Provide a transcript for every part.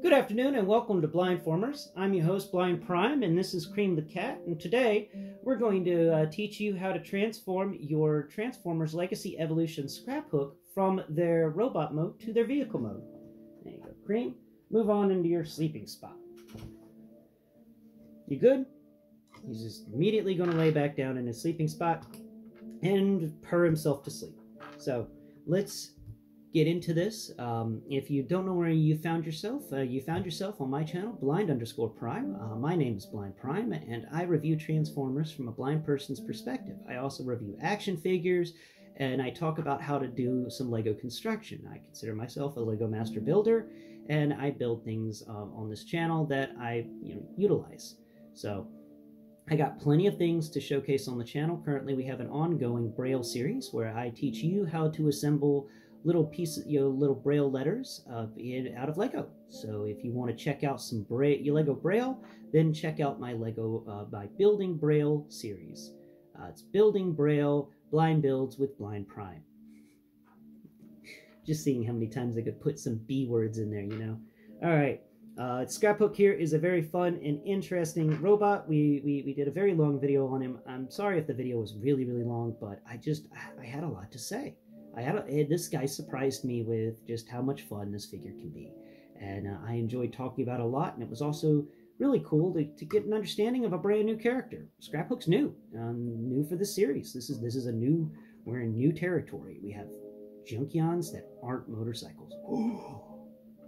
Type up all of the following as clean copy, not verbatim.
Good afternoon and welcome to Blindformers. I'm your host, Blind Prime, and this is Cream the Cat. And today we're going to teach you how to transform your Transformers Legacy Evolution Scraphook from their robot mode to their vehicle mode. There you go, Cream. Move on into your sleeping spot. You good? He's just immediately going to lay back down in his sleeping spot and purr himself to sleep. So let's get into this. If you don't know where you found yourself on my channel, Blind_Prime. My name is Blind Prime, and I review Transformers from a blind person's perspective. I also review action figures, and I talk about how to do some Lego construction. I consider myself a Lego master builder, and I build things on this channel that I utilize. So I got plenty of things to showcase on the channel. Currently, we have an ongoing Braille series where I teach you how to assemble little pieces, little Braille letters out of Lego. So if you want to check out some Lego Braille, then check out my my Building Braille series. It's Building Braille Blind Builds with Blind Prime. Just seeing how many times I could put some B words in there, All right. Scraphook here is a very fun and interesting robot. We did a very long video on him. I'm sorry if the video was really, really long, but I had a lot to say. This guy surprised me with just how much fun this figure can be. And I enjoyed talking about it a lot, and it was also really cool to get an understanding of a brand new character. Scraphook's new for the series. We're in new territory. We have Junkions that aren't motorcycles.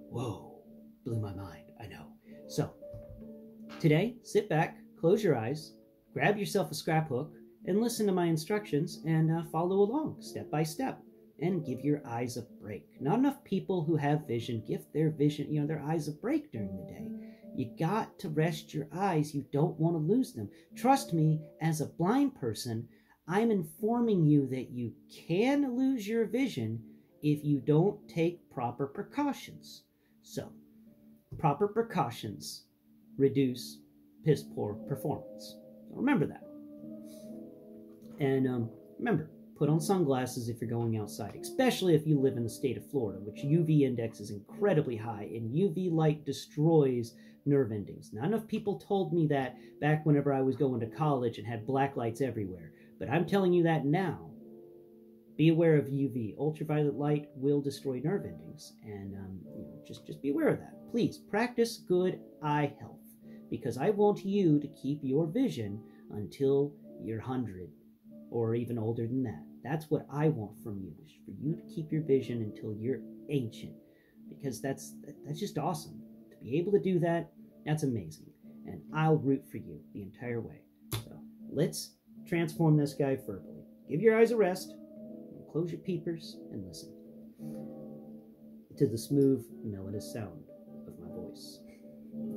Whoa. Blew my mind, I know. So, today, sit back, close your eyes, grab yourself a Scraphook, and listen to my instructions and follow along step by step. And give your eyes a break. Not enough people who have vision give their vision, their eyes a break during the day. You got to rest your eyes. You don't want to lose them. Trust me, as a blind person, I'm informing you that you can lose your vision if you don't take proper precautions. So, proper precautions reduce piss poor performance. So remember that. And remember, put on sunglasses if you're going outside, especially if you live in the state of Florida, which UV index is incredibly high, and UV light destroys nerve endings. Not enough people told me that back whenever I was going to college and had black lights everywhere, but I'm telling you that now. Be aware of UV. Ultraviolet light will destroy nerve endings, and just be aware of that. Please practice good eye health, because I want you to keep your vision until you're 100 or even older than that. That's what I want from you, is for you to keep your vision until you're ancient, because that's just awesome. To be able to do that, that's amazing, and I'll root for you the entire way. So let's transform this guy verbally. Give your eyes a rest. Close your peepers and listen to the smooth, melodious sound of my voice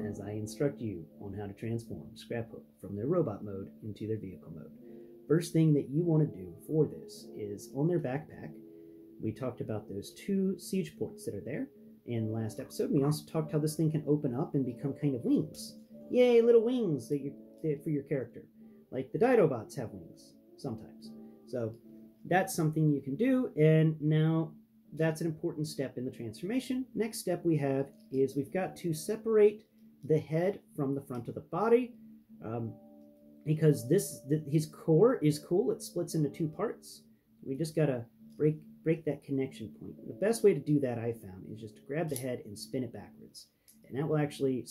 as I instruct you on how to transform Scraphook from their robot mode into their vehicle mode. First thing that you want to do for this is on their backpack. We talked about those 2 siege ports that are there in the last episode. We also talked how this thing can open up and become kind of wings. Yay, little wings for your character. Like the Didobots have wings sometimes. So that's something you can do, and now that's an important step in the transformation. Next step we have is we've got to separate the head from the front of the body, because his core is cool. It splits into 2 parts. We just gotta break that connection point. The best way to do that, I found, is just to grab the head and spin it backwards, and that will actually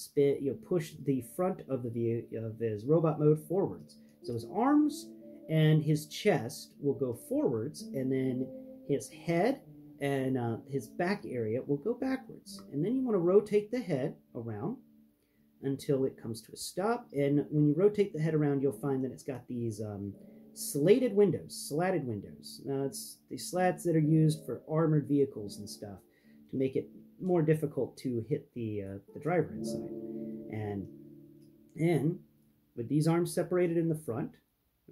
push the front of his robot mode forwards. So his arms and his chest will go forwards, and then his head and his back area will go backwards. And then you want to rotate the head around until it comes to a stop. And when you rotate the head around, you'll find that it's got these slatted windows. Now, it's the slats that are used for armored vehicles and stuff to make it more difficult to hit the driver inside. And with these arms separated in the front,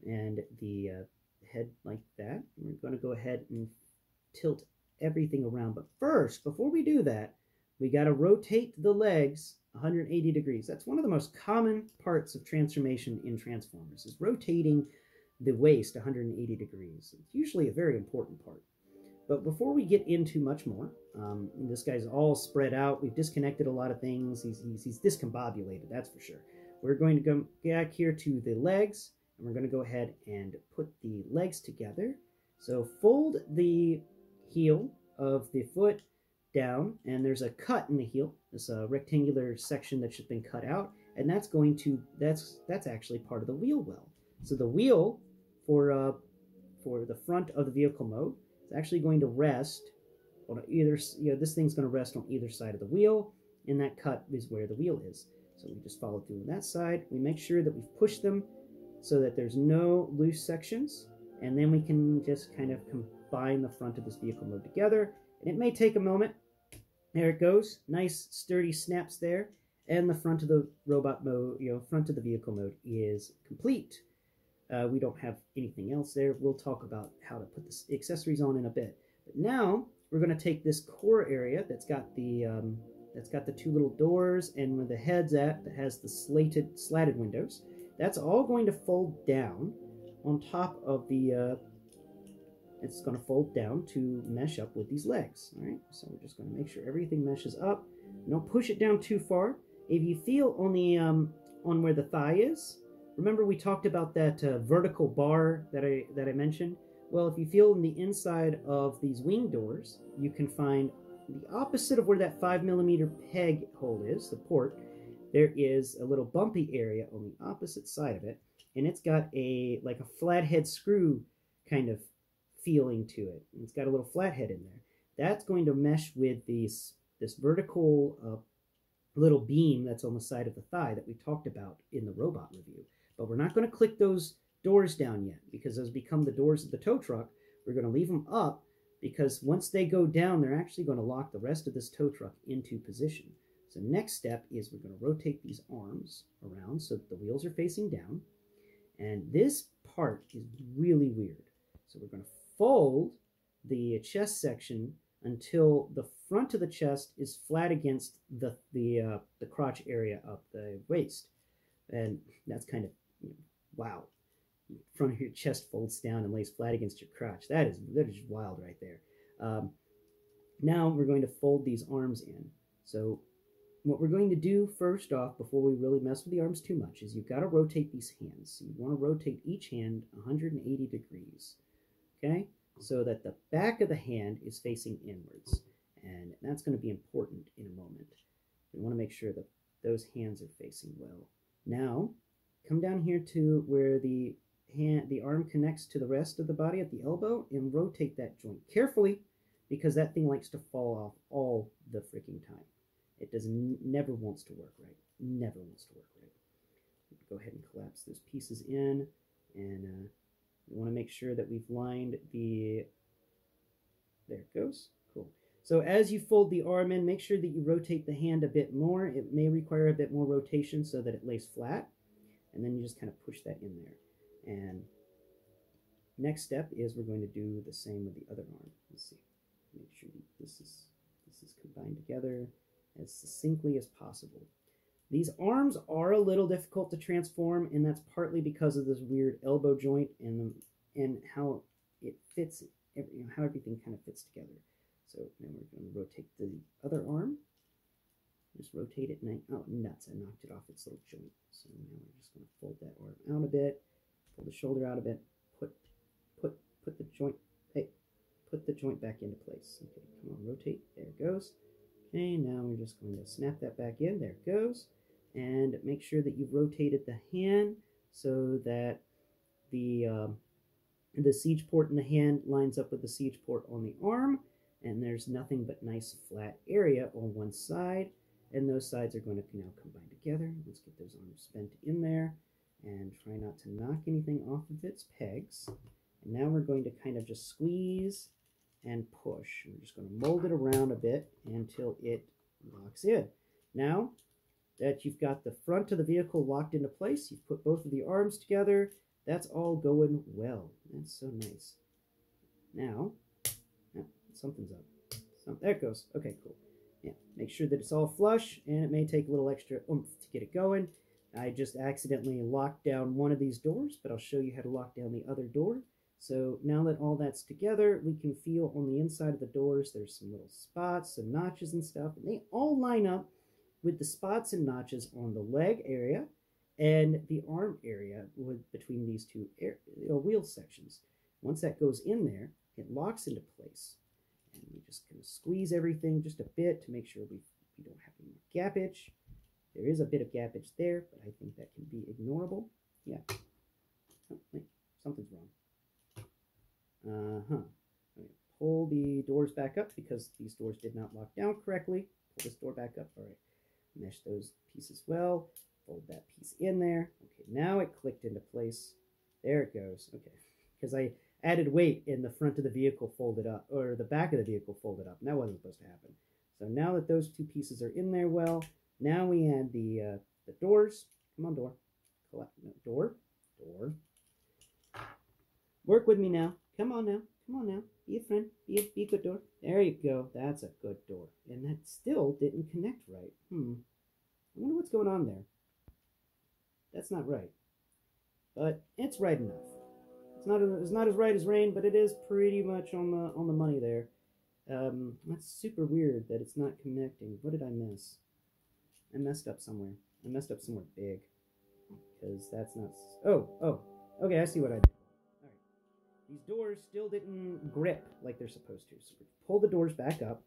and the head like that, we're going to go ahead and tilt everything around. But first, before we do that, we got to rotate the legs 180 degrees. That's one of the most common parts of transformation in Transformers, is rotating the waist 180 degrees. It's usually a very important part. But before we get into much more, this guy's all spread out. We've disconnected a lot of things. He's discombobulated, that's for sure. We're going to go back here to the legs, and we're going to go ahead and put the legs together. So fold the heel of the foot down, and there's a cut in the heel. This rectangular section that's just been cut out, and that's actually part of the wheel well. So the wheel for the front of the vehicle mode is actually going to rest on either, this thing's going to rest on either side of the wheel, and that cut is where the wheel is. So we just follow through on that side. We make sure that we've pushed them so that there's no loose sections, and then we can just kind of combine the front of this vehicle mode together. And it may take a moment. There it goes. Nice sturdy snaps there. And the front of the robot mode, front of the vehicle mode is complete. We don't have anything else there. We'll talk about how to put the accessories on in a bit. But now we're going to take this core area that's got the two little doors and where the head's at, that has the slatted windows. That's all going to fold down on top of the. It's going to fold down to mesh up with these legs. All right, so we're just going to make sure everything meshes up. Don't push it down too far. If you feel on the on where the thigh is, remember we talked about that vertical bar that I mentioned. Well, if you feel on the inside of these wing doors, you can find the opposite of where that 5mm peg hole is, the port. There is a little bumpy area on the opposite side of it, and it's got like a flathead screw kind of feeling to it. It's got a little flathead in there. That's going to mesh with this vertical little beam that's on the side of the thigh that we talked about in the robot review. But we're not going to click those doors down yet, because those become the doors of the tow truck. We're going to leave them up, because once they go down, they're actually going to lock the rest of this tow truck into position. So next step is we're going to rotate these arms around so that the wheels are facing down. And this part is really weird. So we're going to fold the chest section until the front of the chest is flat against the crotch area of the waist. And that's kind of, wow. Front of your chest folds down and lays flat against your crotch. That is wild right there. Now we're going to fold these arms in. So what we're going to do first off, before we really mess with the arms too much, is you've got to rotate these hands. So you want to rotate each hand 180 degrees. Okay? So that the back of the hand is facing inwards. And that's going to be important in a moment. We want to make sure that those hands are facing well. Now, come down here to where the arm connects to the rest of the body at the elbow, and rotate that joint carefully, because that thing likes to fall off all the freaking time. It never wants to work right. Never wants to work right. Go ahead and collapse those pieces in, and we want to make sure that we've lined the. There it goes. Cool. So as you fold the arm in, make sure that you rotate the hand a bit more. It may require a bit more rotation so that it lays flat, and then you just kind of push that in there. And next step is we're going to do the same with the other arm. Let's see. Make sure this is combined together as succinctly as possible. These arms are a little difficult to transform, and that's partly because of this weird elbow joint and how it fits, how everything kind of fits together. So now we're going to rotate the other arm. Just rotate it, and oh nuts! I knocked it off its little joint. So now we're just going to fold that arm out a bit. Pull the shoulder out a bit, put the joint, put the joint back into place. Okay, come on, rotate, there it goes. Okay, now we're just going to snap that back in, there it goes. And make sure that you've rotated the hand so that the siege port in the hand lines up with the siege port on the arm, and there's nothing but nice flat area on one side, and those sides are going to now combine together. Let's get those arms bent in there. And try not to knock anything off of its pegs. And now we're going to kind of just squeeze and push. We're just going to mold it around a bit until it locks in. Now that you've got the front of the vehicle locked into place, you've put both of the arms together, that's all going well. That's so nice. Now, something's up. There it goes. Okay, cool. Yeah, make sure that it's all flush, and it may take a little extra oomph to get it going. I just accidentally locked down one of these doors, but I'll show you how to lock down the other door. So now that all that's together, we can feel on the inside of the doors, there's some little spots, some notches and stuff, and they all line up with the spots and notches on the leg area and the arm area between these two wheel sections. Once that goes in there, it locks into place. And we just kind of squeeze everything just a bit to make sure we don't have any gappage. There is a bit of gappage there, but I think that can be ignorable. Yeah. Oh, wait, something's wrong. Pull the doors back up because these doors did not lock down correctly. Pull this door back up. All right. Mesh those pieces well. Fold that piece in there. Okay, now it clicked into place. There it goes. Okay, because I added weight and the front of the vehicle folded up, or the back of the vehicle folded up, and that wasn't supposed to happen. So now that those two pieces are in there well, now we add the doors. Come on, door. Door. Work with me now. Come on now. Come on now. Be a friend. Be a good door. There you go. That's a good door. And that still didn't connect right. I wonder what's going on there. That's not right. But it's right enough. It's not as right as rain, but it is pretty much on the money there. That's super weird that it's not connecting. What did I miss? I messed up somewhere. I messed up somewhere big. Because that's not... Oh. Okay, I see what I did. Alright. These doors still didn't grip like they're supposed to. So we pull the doors back up.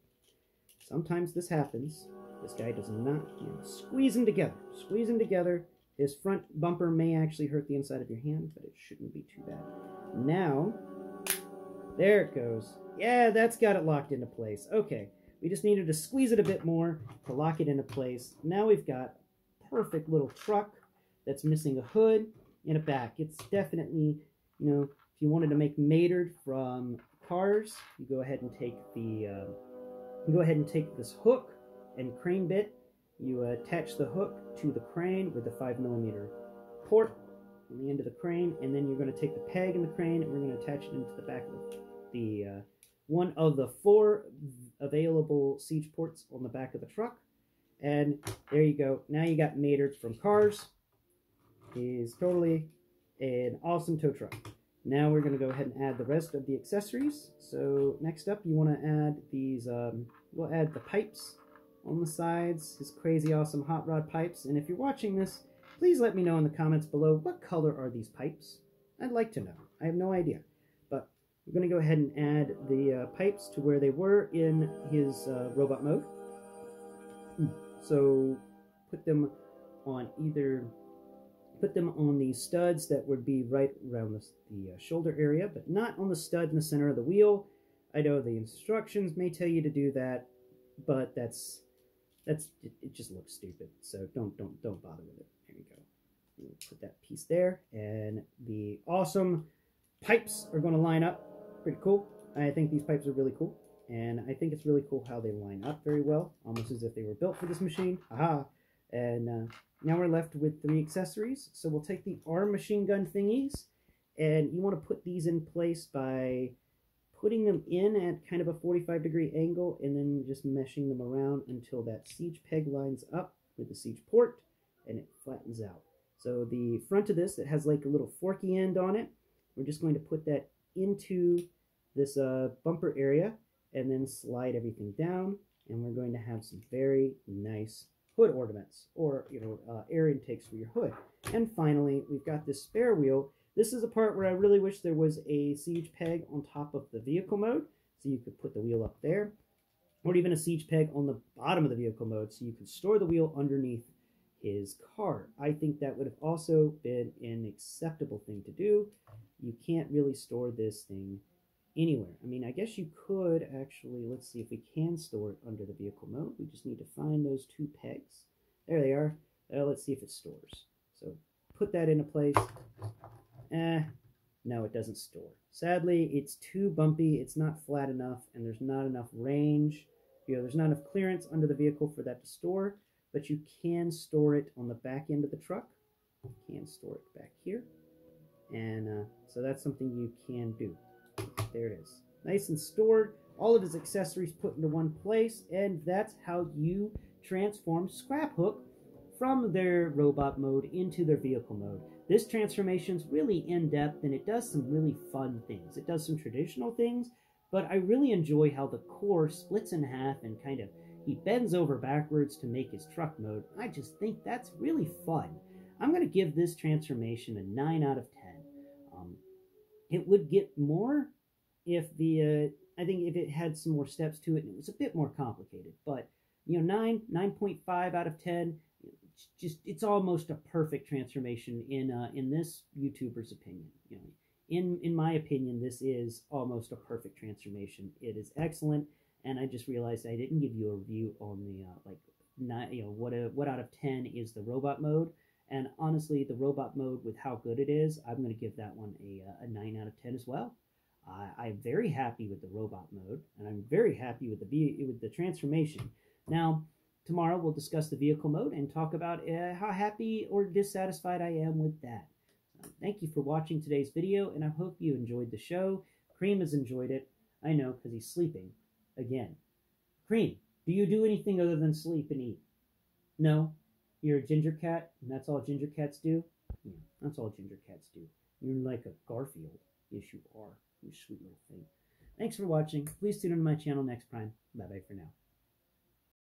Sometimes this happens. This guy does not... squeeze them together. Squeeze them together. His front bumper may actually hurt the inside of your hand, but it shouldn't be too bad. Now, there it goes. Yeah, that's got it locked into place. Okay, we just needed to squeeze it a bit more to lock it into place. Now we've got a perfect little truck that's missing a hood and a back. It's definitely, if you wanted to make Maynard from Cars, you go ahead and take this hook and crane bit. You attach the hook to the crane with the 5mm port on the end of the crane, and then you're going to take the peg in the crane and we're going to attach it into the back of the one of the 4 available siege ports on the back of the truck. And there you go. Now you got Maynard from Cars. He's totally an awesome tow truck. Now we're going to go ahead and add the rest of the accessories. So next up, you want to add these, we'll add the pipes on the sides, his crazy awesome hot rod pipes. And if you're watching this, please let me know in the comments below, what color are these pipes? I'd like to know. I have no idea. But we're going to go ahead and add the pipes to where they were in his robot mode. So put them on the studs that would be right around the shoulder area, but not on the stud in the center of the wheel. I know the instructions may tell you to do that, but it just looks stupid. So don't bother with it. There you go. We'll put that piece there, and the awesome pipes are going to line up. Pretty cool. I think these pipes are really cool, and I think it's really cool how they line up very well, almost as if they were built for this machine. Aha! And now we're left with 3 accessories. So we'll take the arm machine gun thingies, and you want to put these in place by putting them in at kind of a 45-degree angle and then just meshing them around until that siege peg lines up with the siege port and it flattens out. So the front of this, it has like a little forky end on it. We're just going to put that into this bumper area and then slide everything down, and we're going to have some very nice hood ornaments, or air intakes for your hood. And finally, we've got this spare wheel. This is a part where I really wish there was a siege peg on top of the vehicle mode, so you could put the wheel up there, or even a siege peg on the bottom of the vehicle mode, so you could store the wheel underneath his car. I think that would have also been an acceptable thing to do. You can't really store this thing anywhere. I mean, I guess you could actually, let's see if we can store it under the vehicle mode. We just need to find those 2 pegs. There they are. Let's see if it stores. So put that into place. No, it doesn't store. Sadly, it's too bumpy, it's not flat enough, and there's not enough range. There's not enough clearance under the vehicle for that to store, but you can store it on the back end of the truck. You can store it back here. And so that's something you can do. There it is. Nice and stored. All of his accessories put into one place, and that's how you transform Scraphook from their robot mode into their vehicle mode. This transformation is really in-depth, and it does some really fun things. It does some traditional things, but I really enjoy how the core splits in half and kind of he bends over backwards to make his truck mode. I just think that's really fun. I'm going to give this transformation a 9 out of 10. It would get more if I think if it had some more steps to it and it was a bit more complicated. But, 9.5 out of 10, it's almost a perfect transformation in this YouTuber's opinion. In my opinion, this is almost a perfect transformation. It is excellent, and I just realized I didn't give you a review on the what out of 10 is the robot mode. And honestly, the robot mode, with how good it is, I'm going to give that one a 9 out of 10 as well. I'm very happy with the robot mode, and I'm very happy with the transformation. Now, tomorrow we'll discuss the vehicle mode and talk about how happy or dissatisfied I am with that. Thank you for watching today's video, and I hope you enjoyed the show. Cream has enjoyed it. I know, because he's sleeping again. Cream, do you do anything other than sleep and eat? No? You're a ginger cat, and that's all ginger cats do? Yeah, that's all ginger cats do. You're like a Garfield. Yes, you are. You sweet little thing. Thanks for watching. Please tune into my channel next time. Bye-bye for now.